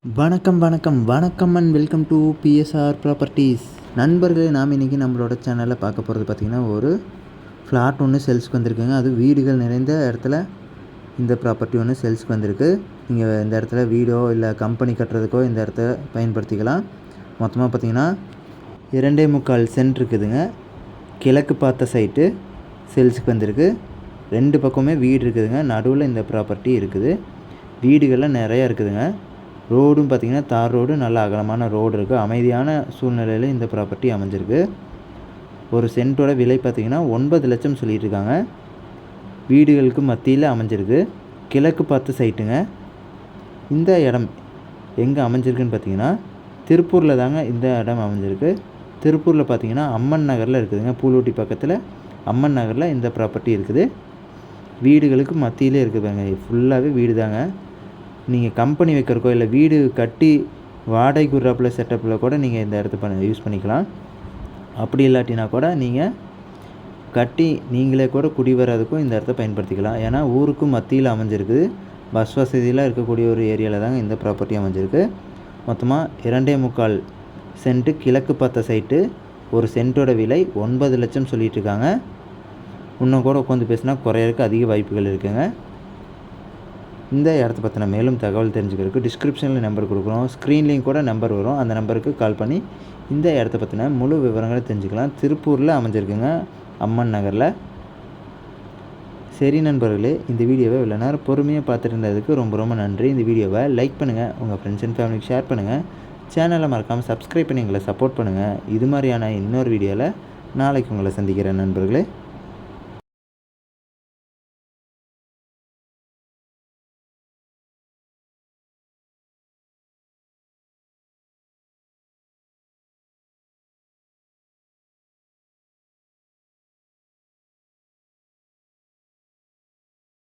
வணக்கம் வணக்கம் வணக்கம் and welcome to PSR properties. நண்பர்களே, நாம் இன்றைக்கி நம்மளோட சேனலில் பார்க்க போகிறது பார்த்திங்கன்னா, ஒரு ஃப்ளாட் ஒன்று சேல்ஸுக்கு வந்திருக்குங்க. அது வீடுகள் நிறைந்த இடத்துல இந்த ப்ராப்பர்ட்டி ஒன்று சேல்ஸுக்கு வந்திருக்கு. நீங்கள் இந்த இடத்துல வீடோ இல்லை கம்பெனி கட்டுறதுக்கோ இந்த இடத்த பயன்படுத்திக்கலாம். மொத்தமாக பார்த்திங்கன்னா 2.25 சென்ட் இருக்குதுங்க. கிழக்கு பார்த்த சைட்டு சேல்ஸுக்கு வந்திருக்கு. 2 பக்கமே வீடு இருக்குதுங்க. நடுவில் இந்த ப்ராப்பர்ட்டி இருக்குது. வீடுகள்லாம் நிறையா இருக்குதுங்க. ரோடும் பார்த்திங்கன்னா தார் ரோடு, நல்ல அகலமான ரோடு இருக்குது. அமைதியான சூழ்நிலையில் இந்த ப்ராப்பர்ட்டி அமைஞ்சிருக்கு. ஒரு சென்ட்டோட விலை பார்த்திங்கன்னா 9 லட்சம் சொல்லிகிட்டு இருக்காங்க. வீடுகளுக்கு மத்தியில் அமைஞ்சிருக்கு. கிழக்கு பார்த்து சைட்டுங்க. இந்த இடம் எங்கே அமைஞ்சிருக்குன்னு பார்த்திங்கன்னா திருப்பூரில் தாங்க இந்த இடம் அமைஞ்சிருக்கு. திருப்பூரில் பார்த்திங்கன்னா அம்மன் நகரில் இருக்குதுங்க. பூலோட்டி பக்கத்தில் அம்மன் நகரில் இந்த ப்ராப்பர்ட்டி இருக்குது. வீடுகளுக்கு மத்தியிலே இருக்குதுங்க. ஃபுல்லாகவே வீடு தாங்க. நீங்கள் கம்பெனி வைக்கிறக்கோ இல்லை வீடு கட்டி வாடகைக்கு விட்றாப்புல செட்டப்பில் கூட நீங்கள் இந்த இடத்த யூஸ் பண்ணிக்கலாம். அப்படி இல்லாட்டினா கூட நீங்கள் கட்டி நீங்களே கூட குடி வர்றதுக்கும் இந்த இடத்த பயன்படுத்திக்கலாம். ஏன்னா ஊருக்கும் மத்தியில் அமைஞ்சிருக்குது. பஸ் வசதியெலாம் இருக்கக்கூடிய ஒரு ஏரியாவில் தாங்க இந்த ப்ராப்பர்ட்டி அமைஞ்சிருக்கு. மொத்தமாக 2.25 சென்ட்டு கிழக்கு பார்த்த சைட்டு. ஒரு சென்ட்டோட விலை 9 லட்சம் சொல்லிகிட்டு இருக்காங்க. இன்னும் கூட உட்காந்து பேசினா குறையறதுக்கு அதிக வாய்ப்புகள் இருக்குங்க. இந்த இடத்த பற்றின மேலும் தகவல் தெரிஞ்சுக்கிறதுக்கு டிஸ்கிரிப்ஷனில் நம்பர் கொடுக்குறோம். ஸ்க்ரீன்லேயும் கூட நம்பர் வரும். அந்த நம்பருக்கு கால் பண்ணி இந்த இடத்த பற்றின முழு விவரங்களை தெரிஞ்சுக்கலாம். திருப்பூரில் அமைஞ்சிருக்குங்க, அம்மன் நகரில். சரி நண்பர்களே, இந்த வீடியோவை இவ்வளோ நேரம் பொறுமையாக பார்த்துட்டு இருந்ததுக்கு ரொம்ப ரொம்ப நன்றி. இந்த வீடியோவை லைக் பண்ணுங்கள், உங்கள் ஃப்ரெண்ட்ஸ் அண்ட் ஃபேமிலிக்கு ஷேர் பண்ணுங்கள். சேனலை மறக்காமல் சப்ஸ்கிரைப் பண்ணி எங்களை சப்போர்ட் பண்ணுங்கள். இது மாதிரியான இன்னொரு வீடியோவில் நாளைக்கு உங்களை சந்திக்கிறேன் நண்பர்களே.